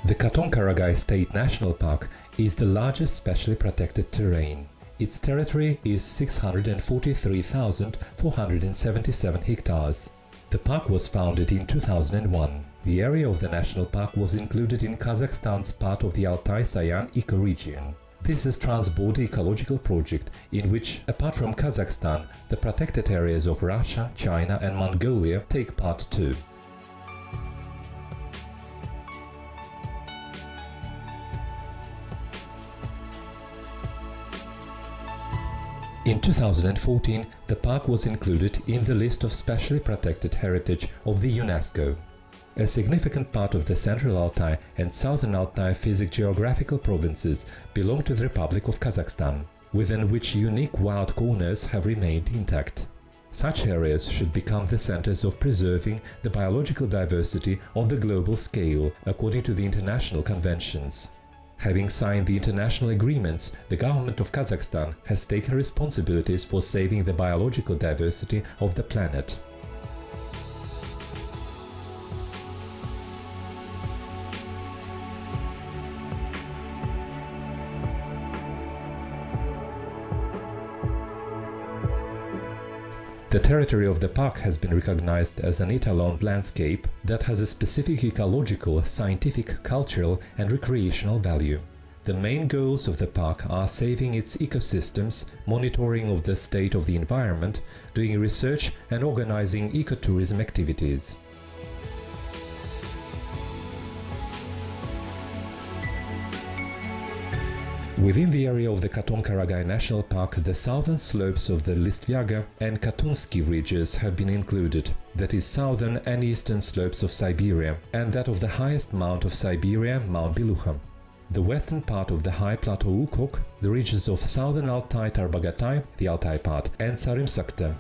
The Katon-Karagai State National Park is the largest specially protected terrain. Its territory is 643,477 hectares. The park was founded in 2001. The area of the national park was included in Kazakhstan's part of the Altai-Sayan ecoregion. This is a trans-border ecological project in which, apart from Kazakhstan, the protected areas of Russia, China and Mongolia take part too. In 2014, the park was included in the list of specially protected heritage of the UNESCO. A significant part of the Central Altai and Southern Altai physical-geographical provinces belong to the Republic of Kazakhstan, within which unique wild corners have remained intact. Such areas should become the centers of preserving the biological diversity on the global scale according to the international conventions. Having signed the international agreements, the government of Kazakhstan has taken responsibilities for saving the biological diversity of the planet. The territory of the park has been recognized as an etalon landscape that has a specific ecological, scientific, cultural and recreational value. The main goals of the park are saving its ecosystems, monitoring of the state of the environment, doing research and organizing ecotourism activities. Within the area of the Katon-Karagai National Park, the southern slopes of the Listvyaga and Katunsky ridges have been included, that is, southern and eastern slopes of Siberia, and that of the highest mount of Siberia, Mount Beluga. The western part of the high plateau Ukok, the ridges of southern Altai Tarbagatai, the Altai part, and Sarimsakta.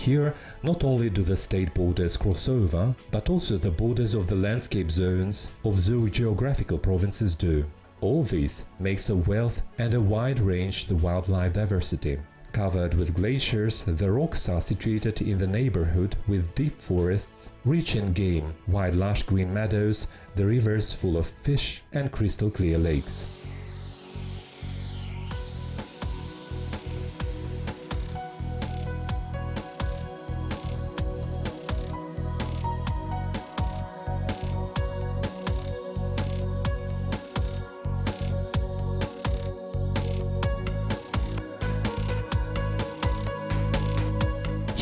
Here, not only do the state borders cross over, but also the borders of the landscape zones of zoogeographical provinces do. All this makes a wealth and a wide range the wildlife diversity. Covered with glaciers, the rocks are situated in the neighborhood with deep forests, rich in game, wide lush green meadows, the rivers full of fish and crystal clear lakes.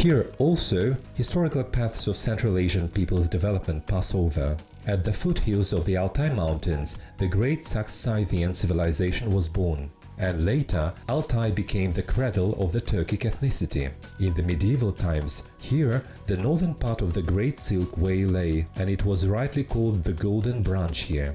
Here also, historical paths of Central Asian peoples' development pass over. At the foothills of the Altai Mountains, the great Saxe-Scythian civilization was born, and later Altai became the cradle of the Turkic ethnicity. In the medieval times, here the northern part of the Great Silk Way lay, and it was rightly called the Golden Branch here.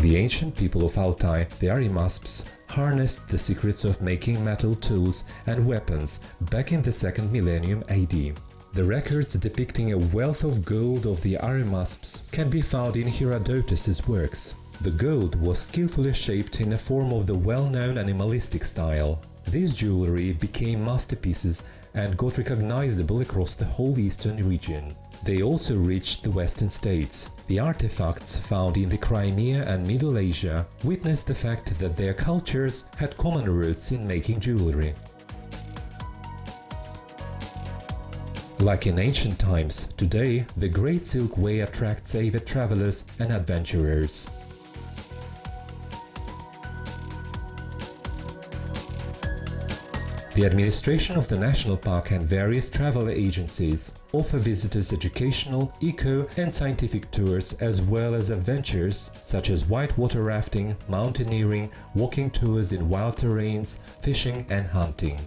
The ancient people of Altai, the Arimasps, harnessed the secrets of making metal tools and weapons back in the 2nd millennium AD. The records depicting a wealth of gold of the Arimasps can be found in Herodotus's works. The gold was skillfully shaped in a form of the well-known animalistic style. This jewelry became masterpieces and got recognizable across the whole eastern region. They also reached the western states. The artifacts found in the Crimea and Middle Asia witness the fact that their cultures had common roots in making jewelry. Like in ancient times, today the Great Silk Way attracts avid travelers and adventurers. The administration of the national park and various travel agencies offer visitors educational, eco and scientific tours as well as adventures such as whitewater rafting, mountaineering, walking tours in wild terrains, fishing and hunting.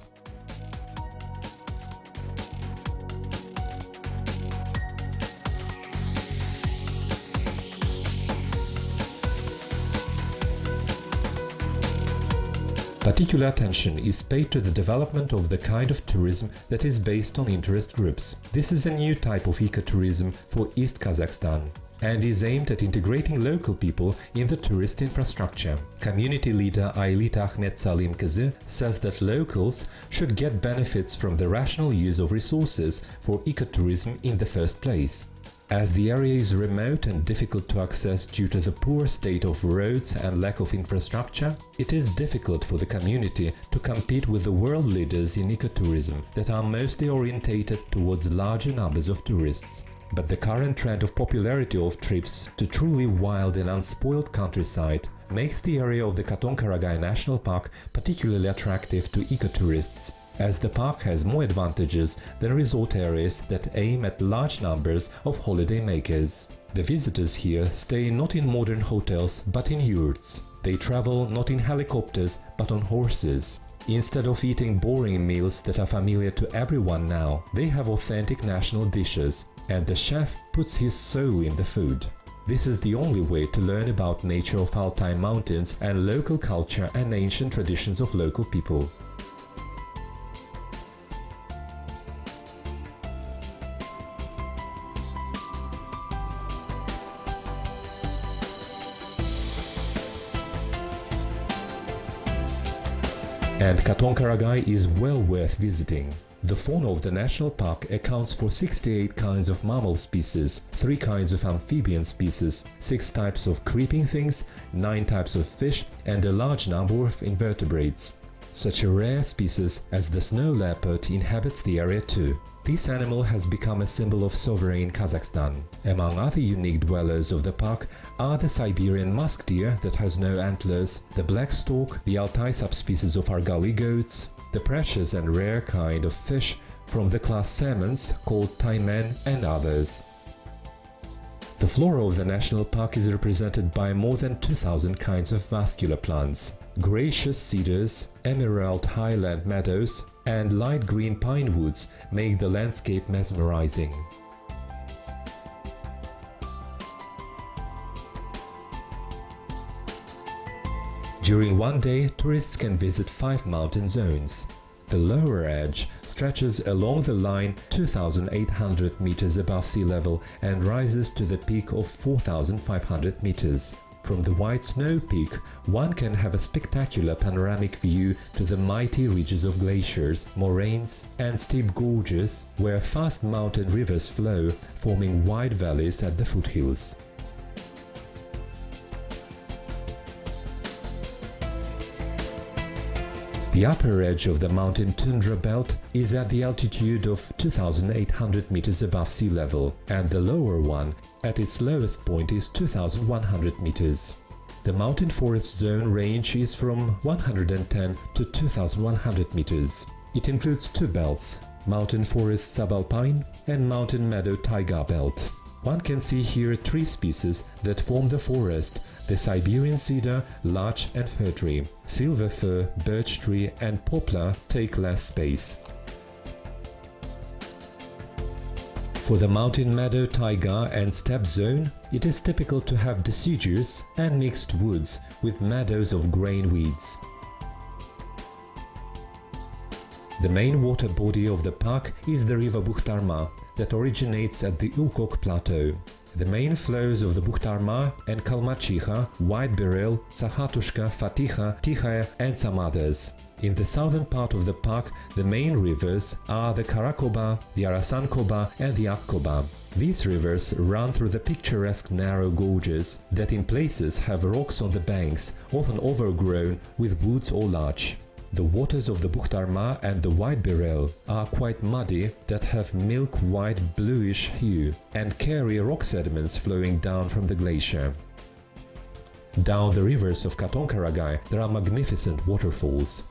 Particular attention is paid to the development of the kind of tourism that is based on interest groups. This is a new type of ecotourism for East Kazakhstan. and is aimed at integrating local people in the tourist infrastructure. Community leader Aylit Ahmet Salim Kızı says that locals should get benefits from the rational use of resources for ecotourism in the first place. As the area is remote and difficult to access due to the poor state of roads and lack of infrastructure, it is difficult for the community to compete with the world leaders in ecotourism that are mostly orientated towards larger numbers of tourists. But the current trend of popularity of trips to truly wild and unspoiled countryside makes the area of the Katon-Karagai National Park particularly attractive to ecotourists, as the park has more advantages than resort areas that aim at large numbers of holidaymakers. The visitors here stay not in modern hotels but in yurts. They travel not in helicopters but on horses. Instead of eating boring meals that are familiar to everyone now, they have authentic national dishes, and the chef puts his soul in the food. This is the only way to learn about nature of Altai mountains and local culture and ancient traditions of local people. And Katon-Karagai is well worth visiting. The fauna of the national park accounts for 68 kinds of mammal species, 3 kinds of amphibian species, 6 types of creeping things, 9 types of fish, and a large number of invertebrates. Such a rare species as the snow leopard inhabits the area too. This animal has become a symbol of sovereign Kazakhstan. Among other unique dwellers of the park are the Siberian musk deer that has no antlers, the black stork, the Altai subspecies of Argali goats, the precious and rare kind of fish from the class salmons called taimen, and others. The flora of the national park is represented by more than 2,000 kinds of vascular plants. Gracious cedars, emerald highland meadows, and light green pine woods make the landscape mesmerizing. During one day, tourists can visit 5 mountain zones. The lower edge stretches along the line 2,800 meters above sea level and rises to the peak of 4,500 meters. From the White Snow Peak, one can have a spectacular panoramic view to the mighty ridges of glaciers, moraines, and steep gorges where fast mountain rivers flow, forming wide valleys at the foothills. The upper edge of the mountain tundra belt is at the altitude of 2,800 meters above sea level, and the lower one, at its lowest point, is 2,100 meters. The mountain forest zone range is from 110 to 2,100 meters. It includes 2 belts, mountain forest subalpine and mountain meadow taiga belt. One can see here 3 species that form the forest: the Siberian cedar, larch and fir tree. Silver fir, birch tree and poplar take less space. For the mountain meadow taiga and steppe zone, it is typical to have deciduous and mixed woods with meadows of grain weeds. The main water body of the park is the river Bukhtarma, that originates at the Ulkok Plateau. The main flows of the Bukhtarma and Kalmachiha, White Beryl, Sakhatushka, Fatiha, Tikhaya and some others. In the southern part of the park, the main rivers are the Karakoba, the Arasankoba and the Akkoba. These rivers run through the picturesque narrow gorges that in places have rocks on the banks, often overgrown with woods or larch. The waters of the Bukhtarma and the White Beryl are quite muddy, that have milk-white bluish hue, and carry rock sediments flowing down from the glacier. Down the rivers of Katon-Karagai there are magnificent waterfalls.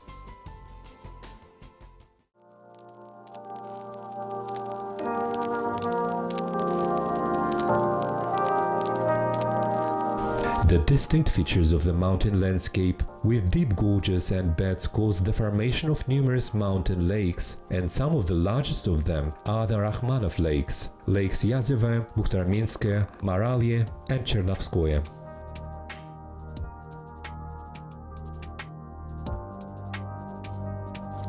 The distinct features of the mountain landscape, with deep gorges and beds, cause the formation of numerous mountain lakes, and some of the largest of them are the Rachmanov lakes, lakes Yazevo, Bukhtarminskoye, Maralye and Chernovskoye.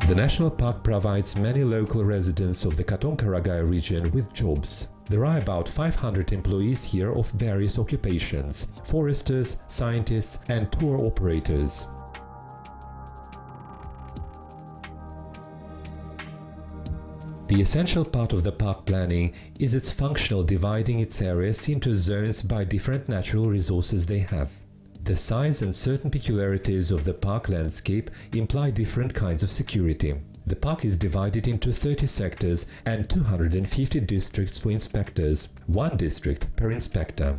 The national park provides many local residents of the Katon-Karagai region with jobs. There are about 500 employees here of various occupations: foresters, scientists, and tour operators. The essential part of the park planning is its functional dividing its areas into zones by different natural resources they have. The size and certain peculiarities of the park landscape imply different kinds of security. The park is divided into 30 sectors and 250 districts for inspectors, one district per inspector.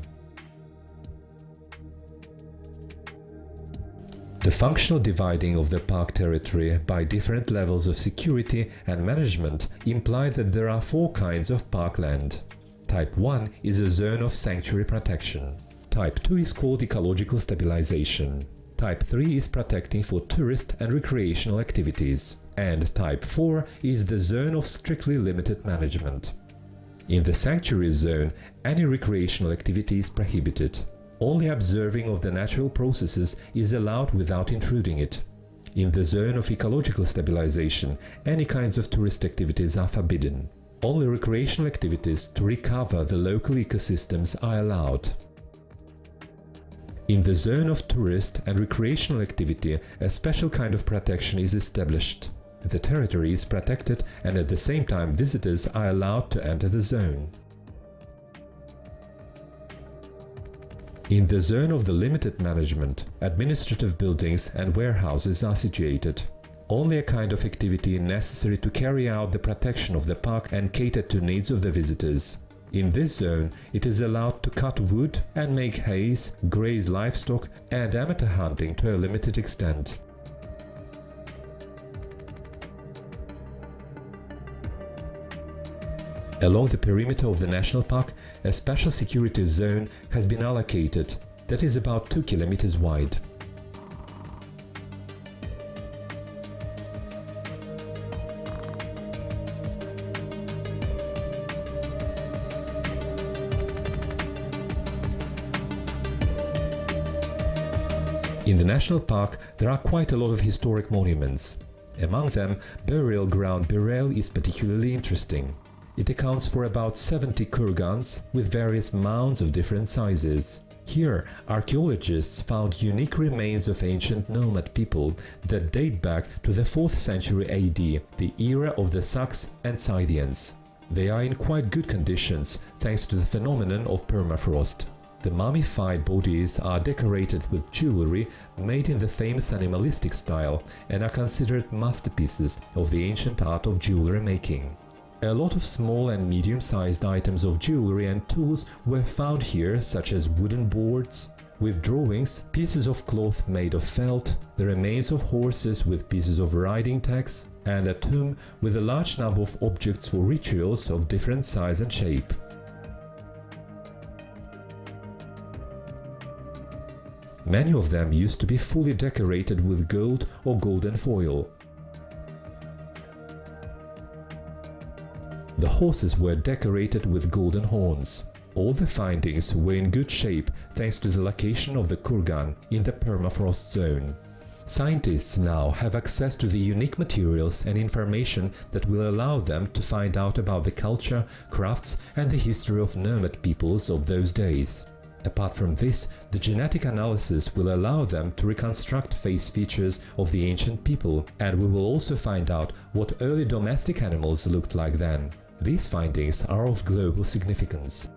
The functional dividing of the park territory by different levels of security and management imply that there are 4 kinds of parkland. Type 1 is a zone of sanctuary protection. Type 2 is called ecological stabilization. Type 3 is protecting for tourist and recreational activities. And Type 4 is the zone of strictly limited management. In the sanctuary zone, any recreational activity is prohibited. Only observing of the natural processes is allowed without intruding it. In the zone of ecological stabilization, any kinds of tourist activities are forbidden. Only recreational activities to recover the local ecosystems are allowed. In the zone of tourist and recreational activity, a special kind of protection is established. The territory is protected and at the same time visitors are allowed to enter the zone. In the zone of the limited management, administrative buildings and warehouses are situated. Only a kind of activity necessary to carry out the protection of the park and cater to needs of the visitors. In this zone, it is allowed to cut wood and make hay, graze livestock and amateur hunting to a limited extent. Along the perimeter of the national park, a special security zone has been allocated that is about 2 kilometers wide. In the national park, there are quite a lot of historic monuments. Among them, burial ground Birel is particularly interesting. It accounts for about 70 kurgans with various mounds of different sizes. Here, archaeologists found unique remains of ancient nomad people that date back to the 4th century AD, the era of the Sacs and Scythians. They are in quite good conditions thanks to the phenomenon of permafrost. The mummified bodies are decorated with jewelry made in the famous animalistic style and are considered masterpieces of the ancient art of jewelry making. A lot of small and medium-sized items of jewelry and tools were found here, such as wooden boards with drawings, pieces of cloth made of felt, the remains of horses with pieces of riding tags, and a tomb with a large number of objects for rituals of different size and shape. Many of them used to be fully decorated with gold or golden foil. The horses were decorated with golden horns. All the findings were in good shape thanks to the location of the kurgan in the permafrost zone. Scientists now have access to the unique materials and information that will allow them to find out about the culture, crafts and the history of nomad peoples of those days. Apart from this, the genetic analysis will allow them to reconstruct face features of the ancient people, and we will also find out what early domestic animals looked like then. These findings are of global significance.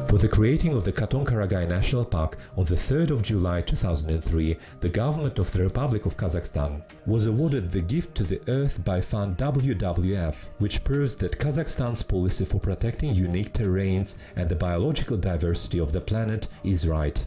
For the creating of the Katon-Karagai National Park on the 3rd of July 2003, the government of the Republic of Kazakhstan was awarded the gift to the Earth by Fund WWF, which proves that Kazakhstan's policy for protecting unique terrains and the biological diversity of the planet is right.